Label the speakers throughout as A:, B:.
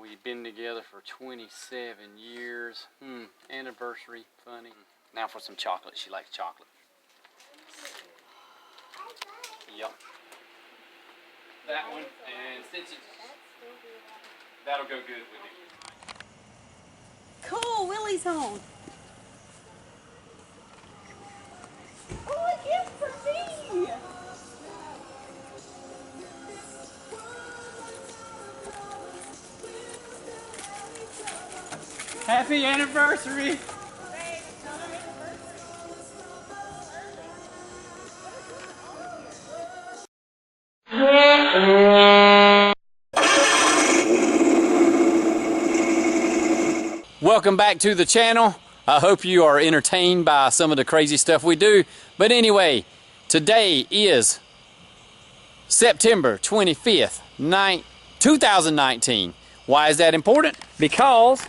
A: We've been together for 27 years. Anniversary, funny. Now for some chocolate. She likes chocolate. Yep. That one, and since it's, that'll go good with it.
B: Cool, Willie's home. Oh, a gift for me!
A: Happy anniversary! Welcome back to the channel. I hope you are entertained by some of the crazy stuff we do. But anyway, today is September 25th, 2019. Why is that important? Because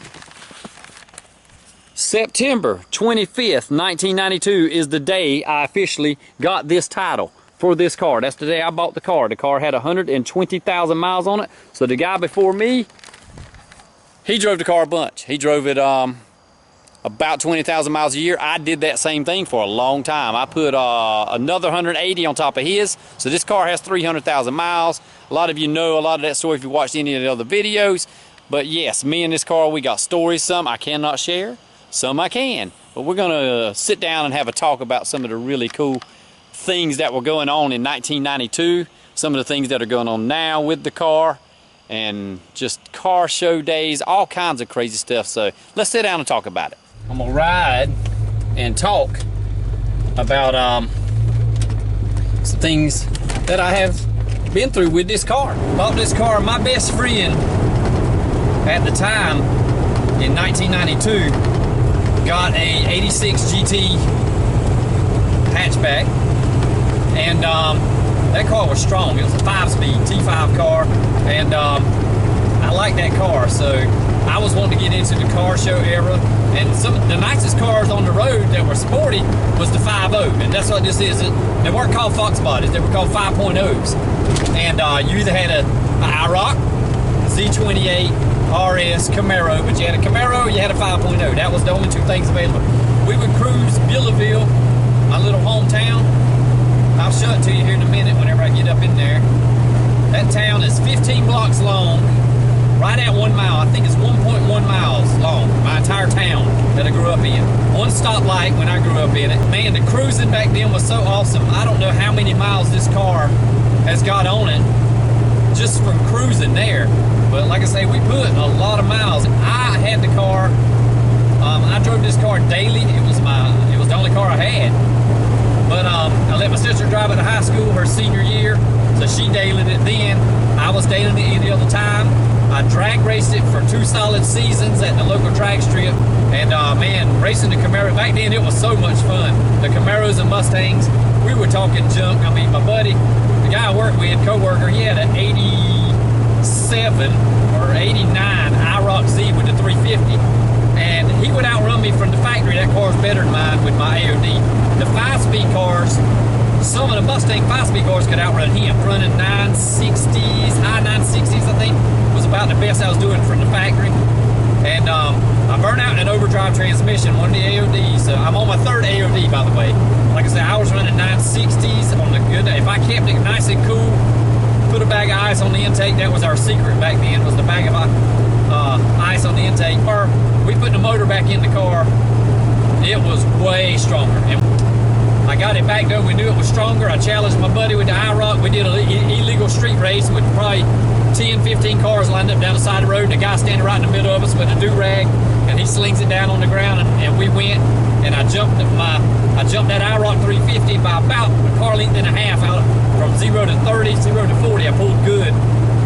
A: September 25th, 1992 is the day I officially got this title for this car. That's the day I bought the car. The car had 120,000 miles on it. So the guy before me, he drove the car a bunch. He drove it about 20,000 miles a year. I did that same thing for a long time. I put another 180 on top of his. So this car has 300,000 miles. A lot of you know a lot of that story if you watched any of the other videos. But yes, me and this car, we got stories. Some I cannot share, some I can. But we're gonna sit down and have a talk about some of the really cool things that were going on in 1992. Some of the things that are going on now with the car. And just car show days, all kinds of crazy stuff. So let's sit down and talk about it. I'm gonna ride and talk about some things that I have been through with this car. Bought this car, my best friend at the time in 1992 got a 86 GT hatchback, and that car was strong. It was a 5-speed T5 car, and I liked that car, so I was wanting to get into the car show era. And some of the nicest cars on the road that were sporty was the 5.0, and that's what this is. They weren't called Foxbodies, they were called 5.0s. And you either had a IROC, Z28, RS, Camaro, but you had a Camaro, you had a 5.0. That was the only two things available. We would cruise Billeville, my little hometown. I'll show it to you here in a minute whenever I get up in there. That town is 15 blocks long, right at 1 mile. I think it's 1.1 miles long, my entire town that I grew up in. One stoplight when I grew up in it. Man, the cruising back then was so awesome. I don't know how many miles this car has got on it just from cruising there. But like I say, we put a lot of miles. I had the car, I drove this car daily. It was the only car I had. But I let my sister drive it to high school her senior year, so she dailed it then. I was dailing it any other time. I drag raced it for 2 solid seasons at the local drag strip. And man, racing the Camaro, back then it was so much fun. The Camaros and Mustangs, we were talking junk. I mean, my buddy, the guy I worked with, co-worker, he had an 87 or 89 IROC Z with the 350. And he would outrun me from the factory. That car's better than mine with my AOD. The 5-speed cars, some of the Mustang 5-speed cars could outrun him. Running 960s, high 960s, I think, was about the best I was doing from the factory. And I burned out an overdrive transmission, one of the AODs. So I'm on my 3rd AOD, by the way. Like I said, I was running 960s on the good day. If I kept it nice and cool, put a bag of ice on the intake. That was our secret back then, was the bag of ice on the intake. Or we put the motor back in the car. It was way stronger. And I got it back though. We knew it was stronger. I challenged my buddy with the IROC. We did an illegal street race with probably 10, 15 cars lined up down the side of the road. And the guy standing right in the middle of us with a do-rag, and he slings it down on the ground, and we went. And I jumped that IROC 350 by about a car length and a half out from 0 to 30, 0 to 40. I pulled good,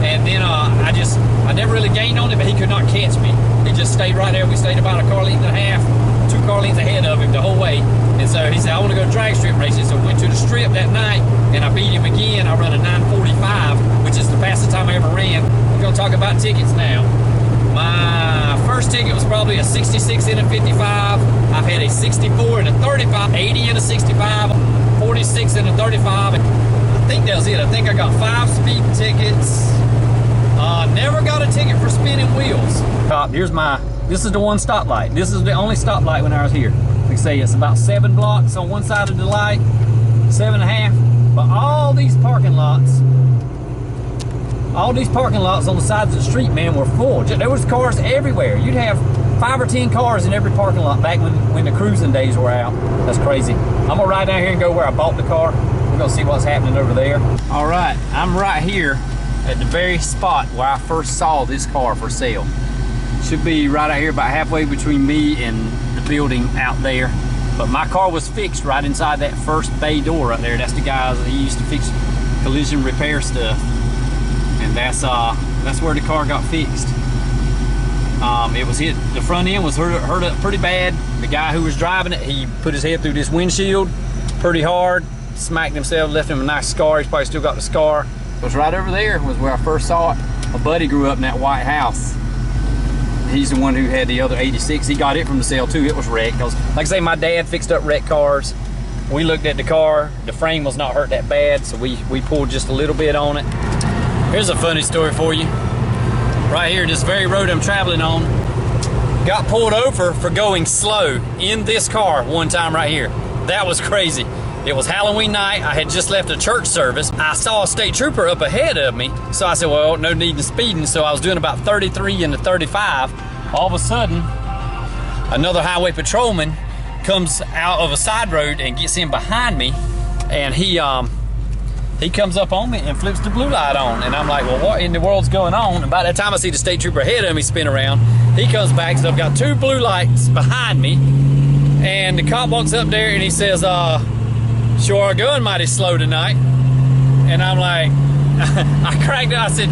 A: and then I never really gained on it, but he could not catch me. He just stayed right there. We stayed about a car length and a half, 2 car lengths ahead of him the whole way. And so he said, I want to go drag strip racing. So we went to the strip that night, and I beat him again. I run a 945, which is the fastest time I ever ran. We're going to talk about tickets now. My first ticket was probably a 66 in a 55. I've had a 64 and a 35, 80 in a 65, 46 and a 35. And I think that was it. I think I got 5 speed tickets. Never got a ticket for spinning wheels. stopped. This is the one stoplight. This is the only stoplight when I was here. Like I say, it's about 7 blocks on one side of the light, 7.5. But all these parking lots on the sides of the street, man, were full. There was cars everywhere. You'd have 5 or 10 cars in every parking lot back when the cruising days were out. That's crazy. I'm gonna ride down here and go where I bought the car. We're gonna see what's happening over there. All right, I'm right here at the very spot where I first saw this car for sale. Should be right out here about halfway between me and the building out there. But my car was fixed right inside that first bay door right there. That's the guy that used to fix collision repair stuff. And that's where the car got fixed. It was hit, the front end was hurt up pretty bad. The guy who was driving it, he put his head through this windshield pretty hard, smacked himself, left him a nice scar. He's probably still got the scar. It was right over there was where I first saw it. My buddy grew up in that white house. He's the one who had the other 86. He got it from the sale too. It was wrecked. Like I say, my dad fixed up wrecked cars. We looked at the car. The frame was not hurt that bad, so we pulled just a little bit on it. Here's a funny story for you. Right here, this very road I'm traveling on, got pulled over for going slow in this car one time right here. That was crazy. It was Halloween night. I had just left a church service. I saw a state trooper up ahead of me. So I said, well, no need in speeding. So I was doing about 33 into 35. All of a sudden, another highway patrolman comes out of a side road and gets in behind me. And he comes up on me and flips the blue light on. And I'm like, well, what in the world's going on? And by that time I see the state trooper ahead of me spin around. He comes back, so I've got 2 blue lights behind me. And the cop walks up there and he says, sure are going mighty slow tonight. And I'm like, I cracked up. I said,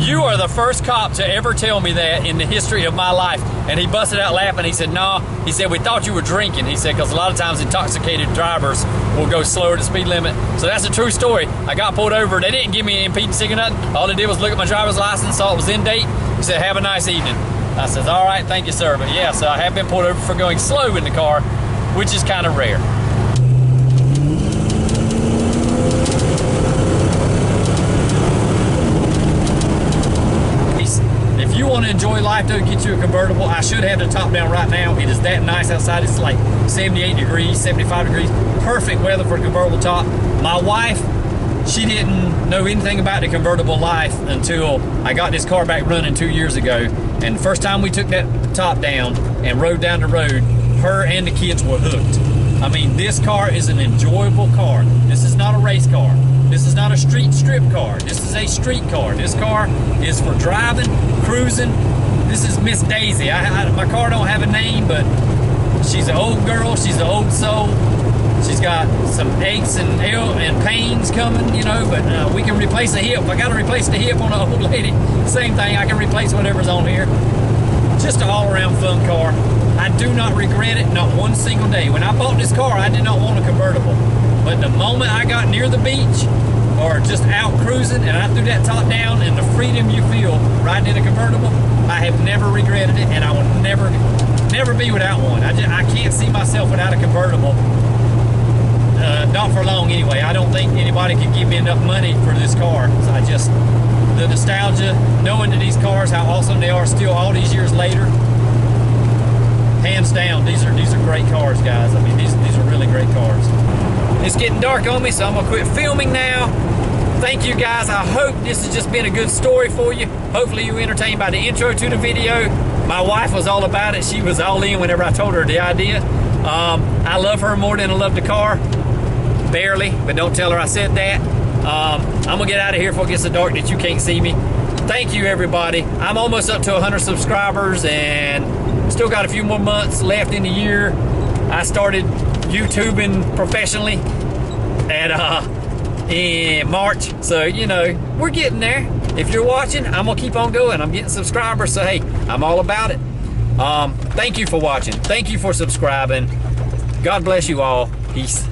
A: you are the first cop to ever tell me that in the history of my life. And he busted out laughing. He said, no. He said, we thought you were drinking. He said, because a lot of times intoxicated drivers will go slower to the speed limit. So that's a true story. I got pulled over. They didn't give me an impedance ticket or nothing. All they did was look at my driver's license, saw it was in date. He said, have a nice evening. I said, all right, thank you, sir. But yeah, so I have been pulled over for going slow in the car, which is kind of rare. If you want to enjoy life, though, get you a convertible. I should have the top down right now. It is that nice outside. It's like 78 degrees, 75 degrees. Perfect weather for a convertible top. My wife, she didn't know anything about the convertible life until I got this car back running 2 years ago. And the first time we took that top down and rode down the road, her and the kids were hooked. I mean, this car is an enjoyable car. This is not a race car. This is not a street strip car. This is a street car. This car is for driving, cruising. This is Miss Daisy. My car don't have a name, but she's an old girl. She's an old soul. She's got some aches and pains coming, you know, but we can replace a hip. I got to replace the hip on an old lady. Same thing. I can replace whatever's on here. Just an all-around fun car. I do not regret it, not one single day. When I bought this car, I did not want a convertible. But the moment I got near the beach or just out cruising and I threw that top down and the freedom you feel riding in a convertible, I have never regretted it, and I will never be without one. I can't see myself without a convertible. Not for long anyway. I don't think anybody can give me enough money for this car. So the nostalgia, knowing that these cars, how awesome they are still all these years later, hands down, these are great cars, guys. I mean, these are really great cars. It's getting dark on me, so I'm gonna quit filming now. Thank you, guys. I hope this has just been a good story for you. Hopefully you were entertained by the intro to the video. My wife was all about it. She was all in whenever I told her the idea. I love her more than I love the car. Barely, but don't tell her I said that. I'm gonna get out of here before it gets so dark that you can't see me. Thank you, everybody. I'm almost up to 100 subscribers and still got a few more months left in the year. I started YouTubing professionally in March, so you know, we're getting there. If you're watching, I'm gonna keep on going. I'm getting subscribers, so hey, I'm all about it. Thank you for watching. Thank you for subscribing. God bless you all. Peace.